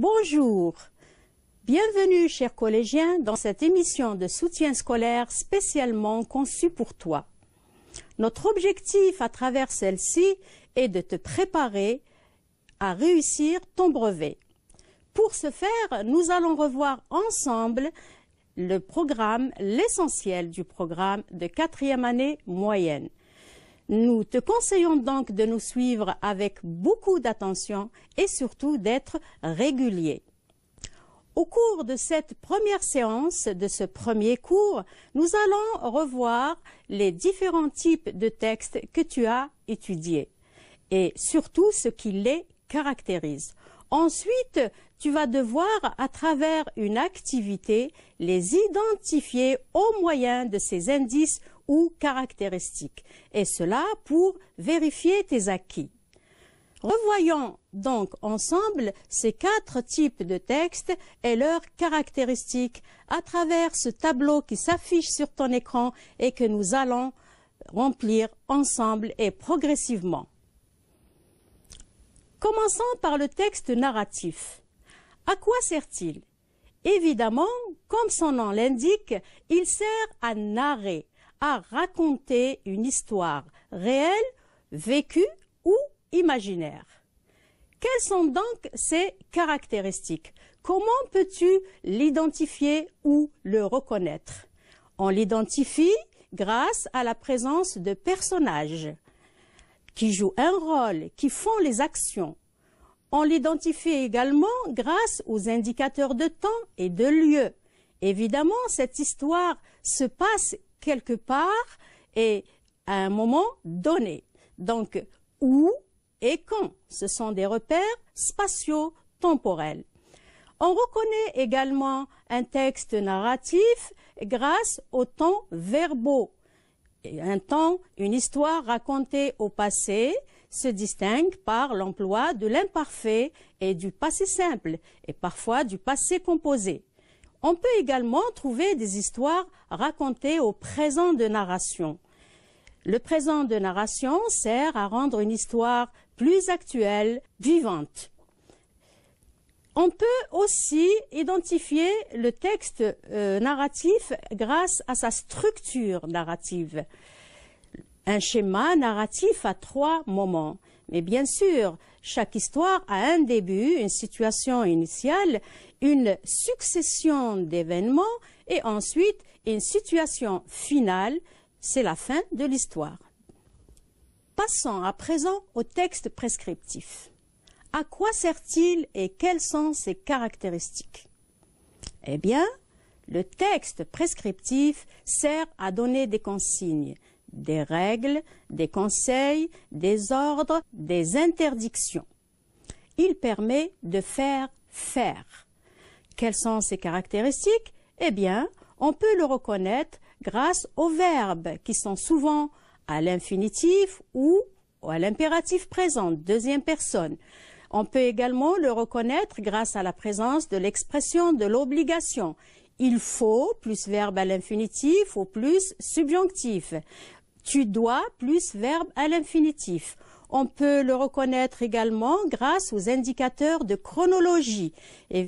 Bonjour, bienvenue chers collégiens dans cette émission de soutien scolaire spécialement conçue pour toi. Notre objectif à travers celle-ci est de te préparer à réussir ton brevet. Pour ce faire, nous allons revoir ensemble le programme, l'essentiel du programme de 4e année moyenne. Nous te conseillons donc de nous suivre avec beaucoup d'attention et surtout d'être régulier. Au cours de cette première séance, de ce premier cours, nous allons revoir les différents types de textes que tu as étudiés et surtout ce qui les caractérise. Ensuite, tu vas devoir, à travers une activité, les identifier au moyen de ces indices ou caractéristiques, et cela pour vérifier tes acquis. Revoyons donc ensemble ces 4 types de textes et leurs caractéristiques à travers ce tableau qui s'affiche sur ton écran et que nous allons remplir ensemble et progressivement. Commençons par le texte narratif. À quoi sert-il? Évidemment, comme son nom l'indique, il sert à narrer, à raconter une histoire réelle, vécue ou imaginaire. Quelles sont donc ses caractéristiques? Comment peux-tu l'identifier ou le reconnaître? On l'identifie grâce à la présence de personnages qui jouent un rôle, qui font les actions. On l'identifie également grâce aux indicateurs de temps et de lieu. Évidemment, cette histoire se passe quelque part et à un moment donné. Donc, où et quand, ce sont des repères spatiaux temporels. On reconnaît également un texte narratif grâce aux temps verbaux. Et un temps, une histoire racontée au passé se distingue par l'emploi de l'imparfait et du passé simple et parfois du passé composé. On peut également trouver des histoires racontées au présent de narration. Le présent de narration sert à rendre une histoire plus actuelle, vivante. On peut aussi identifier le texte narratif grâce à sa structure narrative. Un schéma narratif à 3 moments. Mais bien sûr, chaque histoire a un début, une situation initiale, une succession d'événements et ensuite une situation finale, c'est la fin de l'histoire. Passons à présent au texte prescriptif. À quoi sert-il et quelles sont ses caractéristiques? Eh bien, le texte prescriptif sert à donner des consignes, des règles, des conseils, des ordres, des interdictions. Il permet de faire faire. Quelles sont ses caractéristiques? Eh bien, on peut le reconnaître grâce aux verbes qui sont souvent à l'infinitif ou à l'impératif présent, deuxième personne. On peut également le reconnaître grâce à la présence de l'expression de l'obligation. Il faut plus verbe à l'infinitif ou plus subjonctif. Tu dois plus verbe à l'infinitif. On peut le reconnaître également grâce aux indicateurs de chronologie, et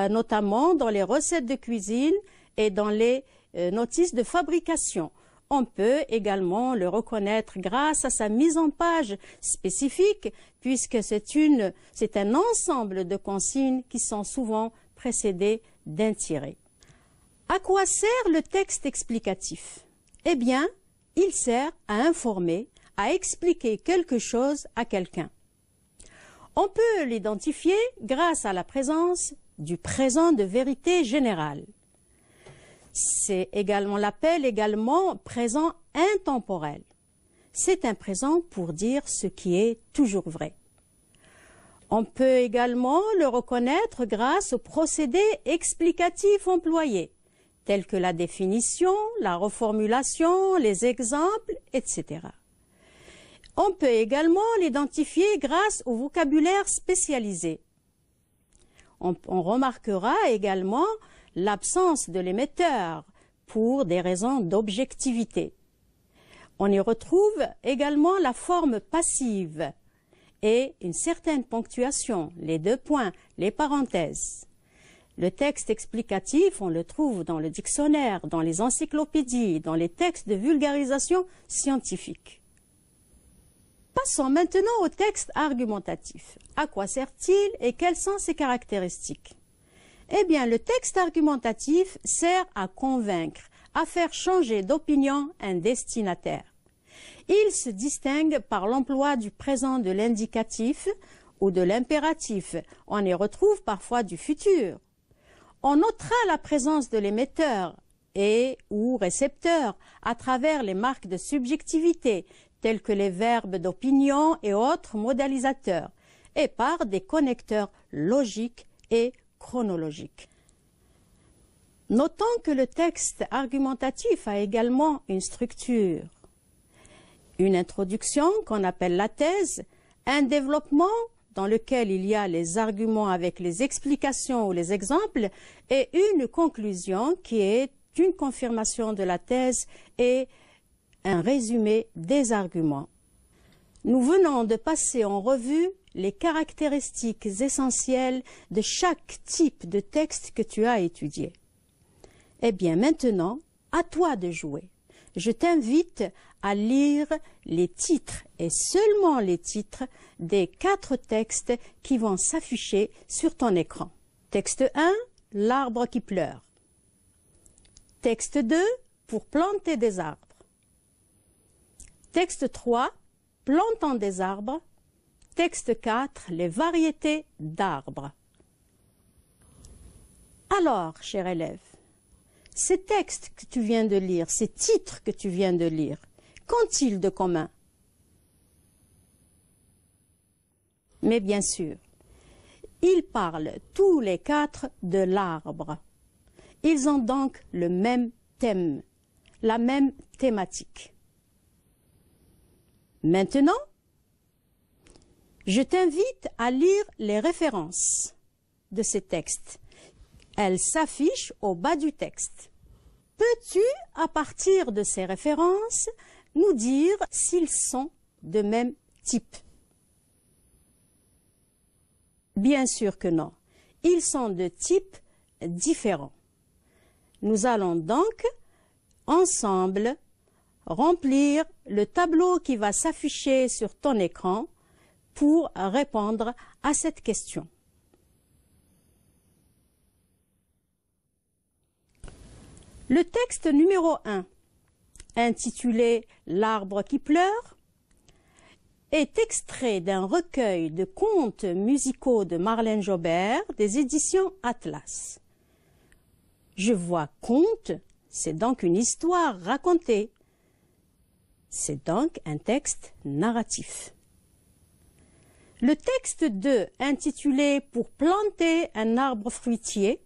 notamment dans les recettes de cuisine et dans les notices de fabrication. On peut également le reconnaître grâce à sa mise en page spécifique, puisque c'est un ensemble de consignes qui sont souvent précédées d'un tiret. À quoi sert le texte explicatif? Eh bien, il sert à informer, à expliquer quelque chose à quelqu'un. On peut l'identifier grâce à la présence du présent de vérité générale. On l'appelle également présent intemporel. C'est un présent pour dire ce qui est toujours vrai. On peut également le reconnaître grâce aux procédés explicatifs employés, tels que la définition, la reformulation, les exemples, etc. On peut également l'identifier grâce au vocabulaire spécialisé. On remarquera également l'absence de l'émetteur pour des raisons d'objectivité. On y retrouve également la forme passive et une certaine ponctuation, les deux points, les parenthèses. Le texte explicatif, on le trouve dans le dictionnaire, dans les encyclopédies, dans les textes de vulgarisation scientifique. Passons maintenant au texte argumentatif. À quoi sert-il et quelles sont ses caractéristiques? Eh bien, le texte argumentatif sert à convaincre, à faire changer d'opinion un destinataire. Il se distingue par l'emploi du présent de l'indicatif ou de l'impératif. On y retrouve parfois du futur. On notera la présence de l'émetteur et ou récepteur à travers les marques de subjectivité, telles que les verbes d'opinion et autres modalisateurs, et par des connecteurs logiques et chronologiques. Notons que le texte argumentatif a également une structure. Une introduction qu'on appelle la thèse, un développement dans lequel il y a les arguments avec les explications ou les exemples, et une conclusion qui est une confirmation de la thèse et un résumé des arguments. Nous venons de passer en revue les caractéristiques essentielles de chaque type de texte que tu as étudié. Eh bien maintenant, à toi de jouer. Je t'invite à lire les titres et seulement les titres des 4 textes qui vont s'afficher sur ton écran. Texte 1, l'arbre qui pleure. Texte 2, pour planter des arbres. Texte 3, plantant des arbres. Texte 4, les variétés d'arbres. Alors, cher élève, ces textes que tu viens de lire, ces titres que tu viens de lire, qu'ont-ils de commun? Mais bien sûr, ils parlent tous les 4 de l'arbre. Ils ont donc le même thème, la même thématique. Maintenant, je t'invite à lire les références de ces textes. Elles s'affichent au bas du texte. Peux-tu, à partir de ces références, nous dire s'ils sont de même type? Bien sûr que non. Ils sont de types différents. Nous allons donc, ensemble, remplir le tableau qui va s'afficher sur ton écran pour répondre à cette question. Le texte numéro 1, intitulé « L'arbre qui pleure », est extrait d'un recueil de contes musicaux de Marlène Jobert des éditions Atlas. Je vois conte, c'est donc une histoire racontée. C'est donc un texte narratif. Le texte 2, intitulé « Pour planter un arbre fruitier »,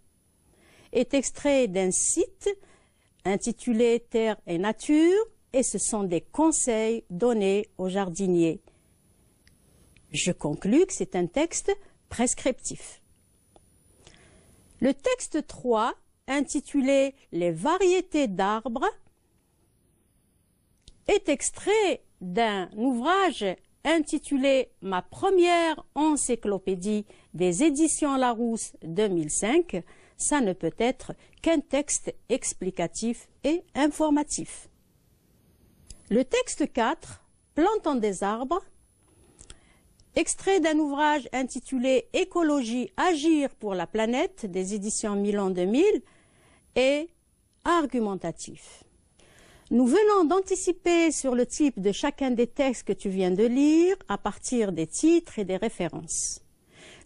est extrait d'un site intitulé « Terre et nature » et ce sont des conseils donnés aux jardiniers. Je conclus que c'est un texte prescriptif. Le texte 3, intitulé « Les variétés d'arbres », est extrait d'un ouvrage intitulé « Ma première encyclopédie » des éditions Larousse 2005. Ça ne peut être qu'un texte explicatif et informatif. Le texte 4, « Plantant des arbres », extrait d'un ouvrage intitulé « Écologie, agir pour la planète » des éditions Milan 2000 et argumentatif. Nous venons d'anticiper sur le type de chacun des textes que tu viens de lire à partir des titres et des références.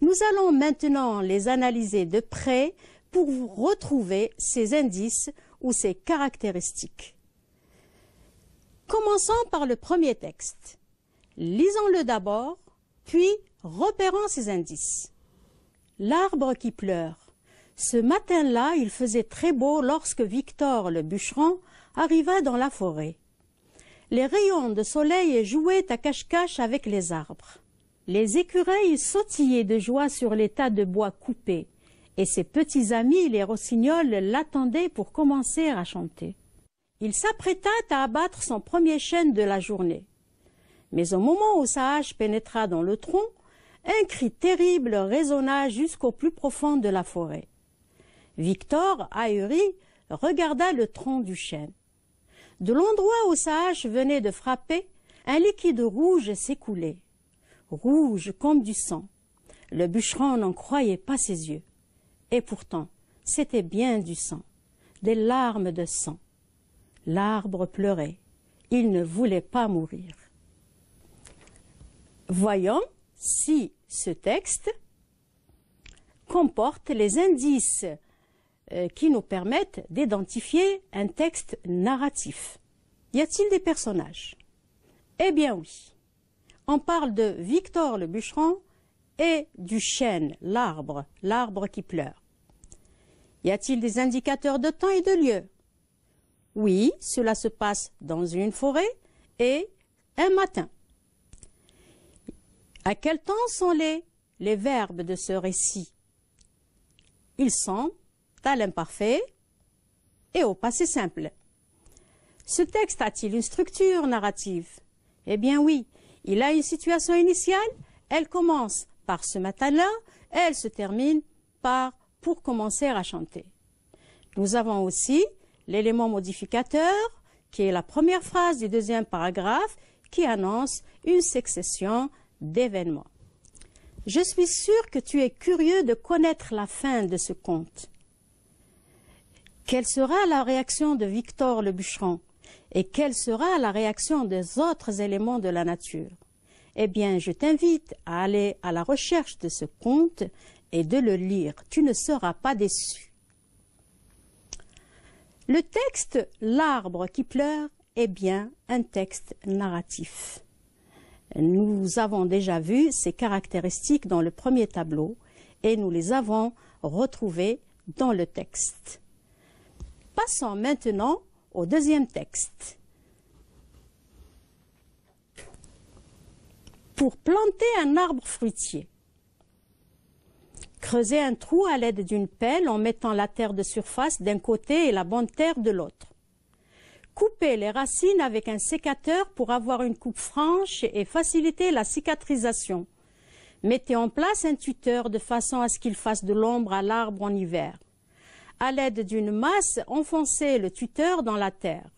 Nous allons maintenant les analyser de près pour retrouver ces indices ou ces caractéristiques. Commençons par le premier texte. Lisons-le d'abord, puis repérons ces indices. L'arbre qui pleure. Ce matin-là, il faisait très beau lorsque Victor le bûcheron arriva dans la forêt. Les rayons de soleil jouaient à cache-cache avec les arbres. Les écureuils sautillaient de joie sur les tas de bois coupés, et ses petits amis, les rossignols, l'attendaient pour commencer à chanter. Il s'apprêta à abattre son premier chêne de la journée. Mais au moment où sa hache pénétra dans le tronc, un cri terrible résonna jusqu'au plus profond de la forêt. Victor, ahuri, regarda le tronc du chêne. De l'endroit où sa hache venait de frapper, un liquide rouge s'écoulait, rouge comme du sang. Le bûcheron n'en croyait pas ses yeux. Et pourtant, c'était bien du sang, des larmes de sang. L'arbre pleurait. Il ne voulait pas mourir. Voyons si ce texte comporte les indices qui nous permettent d'identifier un texte narratif. Y a-t-il des personnages? Eh bien oui. On parle de Victor le bûcheron et du chêne, l'arbre qui pleure. Y a-t-il des indicateurs de temps et de lieu? Oui, cela se passe dans une forêt et un matin. À quel temps sont les verbes de ce récit? Ils sont à l'imparfait et au passé simple. Ce texte a-t-il une structure narrative? Eh bien oui, il a une situation initiale, elle commence par ce matin-là, elle se termine par pour commencer à chanter. Nous avons aussi l'élément modificateur, qui est la première phrase du deuxième paragraphe, qui annonce une succession d'événements. Je suis sûre que tu es curieux de connaître la fin de ce conte. Quelle sera la réaction de Victor le bûcheron? Et quelle sera la réaction des autres éléments de la nature? Eh bien, je t'invite à aller à la recherche de ce conte et de le lire. Tu ne seras pas déçu. Le texte « L'arbre qui pleure » est bien un texte narratif. Nous avons déjà vu ces caractéristiques dans le premier tableau et nous les avons retrouvées dans le texte. Passons maintenant au deuxième texte. Pour planter un arbre fruitier, creusez un trou à l'aide d'une pelle en mettant la terre de surface d'un côté et la bonne terre de l'autre. Coupez les racines avec un sécateur pour avoir une coupe franche et faciliter la cicatrisation. Mettez en place un tuteur de façon à ce qu'il fasse de l'ombre à l'arbre en hiver. À l'aide d'une masse, enfoncez le tuteur dans la terre.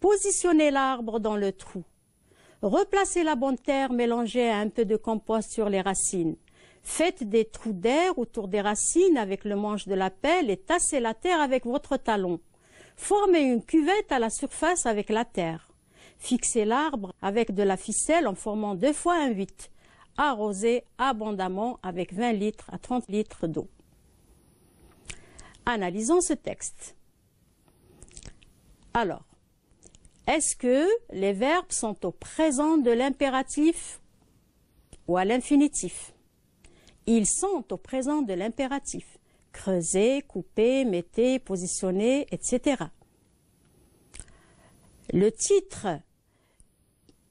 Positionnez l'arbre dans le trou. Replacez la bonne terre mélangée à un peu de compost sur les racines. Faites des trous d'air autour des racines avec le manche de la pelle et tassez la terre avec votre talon. Formez une cuvette à la surface avec la terre. Fixez l'arbre avec de la ficelle en formant 2 fois un 8. Arrosez abondamment avec 20 litres à 30 litres d'eau. Analysons ce texte. Alors, est-ce que les verbes sont au présent de l'impératif ou à l'infinitif? Ils sont au présent de l'impératif. Creuser, couper, mettez, positionner, etc. Le titre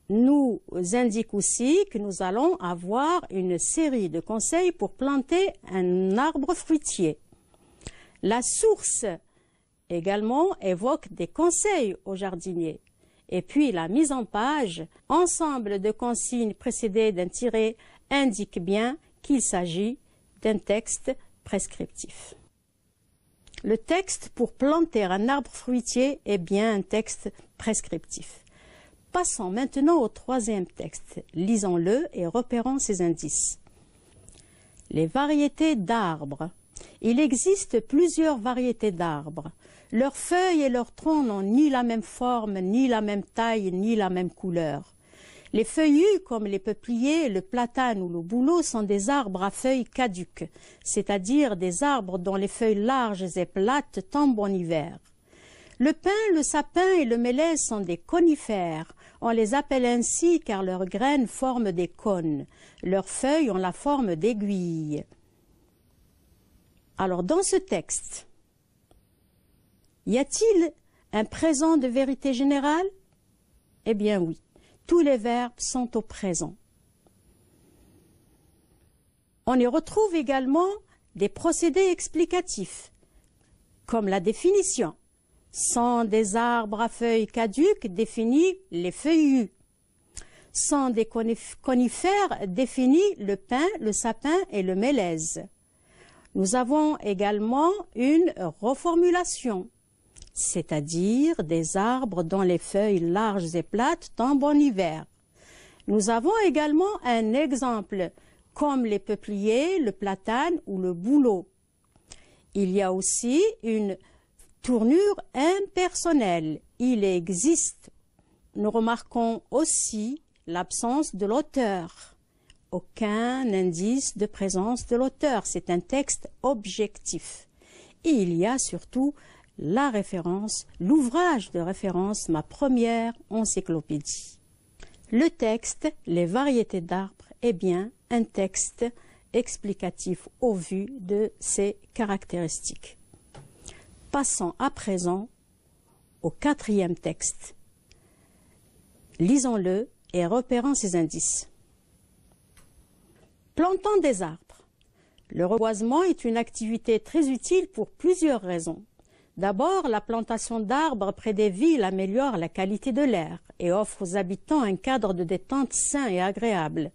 nous indique aussi que nous allons avoir une série de conseils pour planter un arbre fruitier. La source également évoque des conseils aux jardiniers. Et puis la mise en page, ensemble de consignes précédées d'un tiret, indique bien qu'il s'agit d'un texte prescriptif. Le texte pour planter un arbre fruitier est bien un texte prescriptif. Passons maintenant au troisième texte. Lisons-le et repérons ses indices. Les variétés d'arbres. Il existe plusieurs variétés d'arbres. Leurs feuilles et leurs troncs n'ont ni la même forme, ni la même taille, ni la même couleur. Les feuillus, comme les peupliers, le platane ou le bouleau, sont des arbres à feuilles caduques, c'est-à-dire des arbres dont les feuilles larges et plates tombent en hiver. Le pin, le sapin et le mélèze sont des conifères. On les appelle ainsi car leurs graines forment des cônes. Leurs feuilles ont la forme d'aiguilles. Alors, dans ce texte, y a-t-il un présent de vérité générale? Eh bien oui, tous les verbes sont au présent. On y retrouve également des procédés explicatifs, comme la définition. Sont des arbres à feuilles caduques définit les feuillus. sont des conifères définis le pin, le sapin et le mélèze. Nous avons également une reformulation, c'est-à-dire des arbres dont les feuilles larges et plates tombent en hiver. Nous avons également un exemple, comme les peupliers, le platane ou le bouleau. Il y a aussi une tournure impersonnelle. Il existe. Nous remarquons aussi l'absence de l'auteur. Aucun indice de présence de l'auteur. C'est un texte objectif. Et il y a surtout la référence, l'ouvrage de référence, ma première encyclopédie. Le texte, les variétés d'arbres, est bien un texte explicatif au vu de ses caractéristiques. Passons à présent au quatrième texte. Lisons-le et repérons ses indices. Plantons des arbres. Le reboisement est une activité très utile pour plusieurs raisons. D'abord, la plantation d'arbres près des villes améliore la qualité de l'air et offre aux habitants un cadre de détente sain et agréable.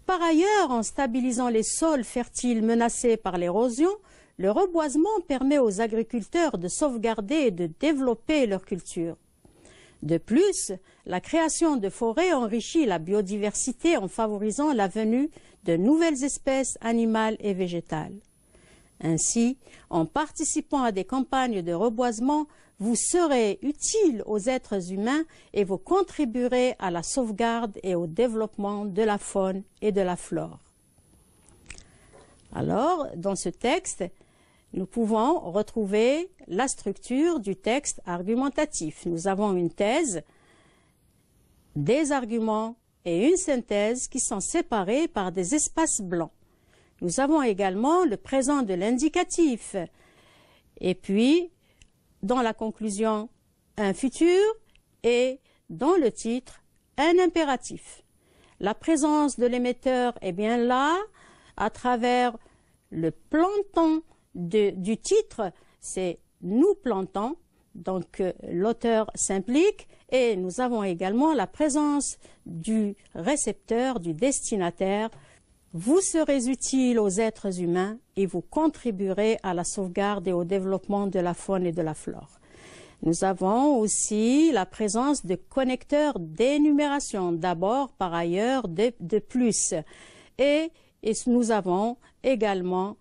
Par ailleurs, en stabilisant les sols fertiles menacés par l'érosion, le reboisement permet aux agriculteurs de sauvegarder et de développer leur culture. De plus, la création de forêts enrichit la biodiversité en favorisant la venue de nouvelles espèces animales et végétales. Ainsi, en participant à des campagnes de reboisement, vous serez utile aux êtres humains et vous contribuerez à la sauvegarde et au développement de la faune et de la flore. Alors, dans ce texte, nous pouvons retrouver la structure du texte argumentatif. Nous avons une thèse, des arguments et une synthèse qui sont séparés par des espaces blancs. Nous avons également le présent de l'indicatif et puis, dans la conclusion, un futur et dans le titre, un impératif. La présence de l'émetteur est bien là à travers le planton du titre, c'est « nous plantons », donc l'auteur s'implique et nous avons également la présence du récepteur, du destinataire. Vous serez utile aux êtres humains et vous contribuerez à la sauvegarde et au développement de la faune et de la flore. Nous avons aussi la présence de connecteurs d'énumération, d'abord, par ailleurs, de plus. Et nous avons également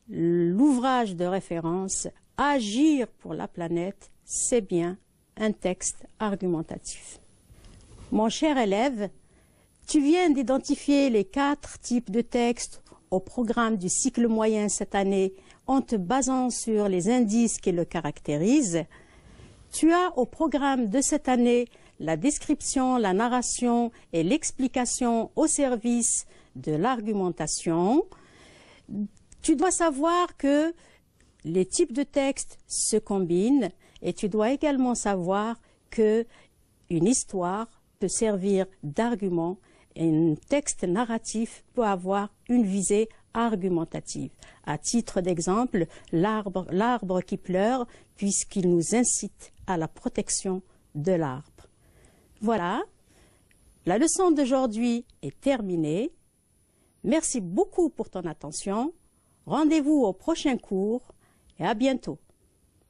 l'ouvrage de référence « Agir pour la planète », c'est bien un texte argumentatif. Mon cher élève, tu viens d'identifier les 4 types de textes au programme du cycle moyen cette année en te basant sur les indices qui le caractérisent. Tu as au programme de cette année la description, la narration et l'explication au service de l'argumentation. Tu dois savoir que les types de textes se combinent et tu dois également savoir qu'une histoire peut servir d'argument et un texte narratif peut avoir une visée argumentative. À titre d'exemple, l'arbre qui pleure, puisqu'il nous incite à la protection de l'arbre. Voilà, la leçon d'aujourd'hui est terminée. Merci beaucoup pour ton attention. Rendez-vous au prochain cours et à bientôt.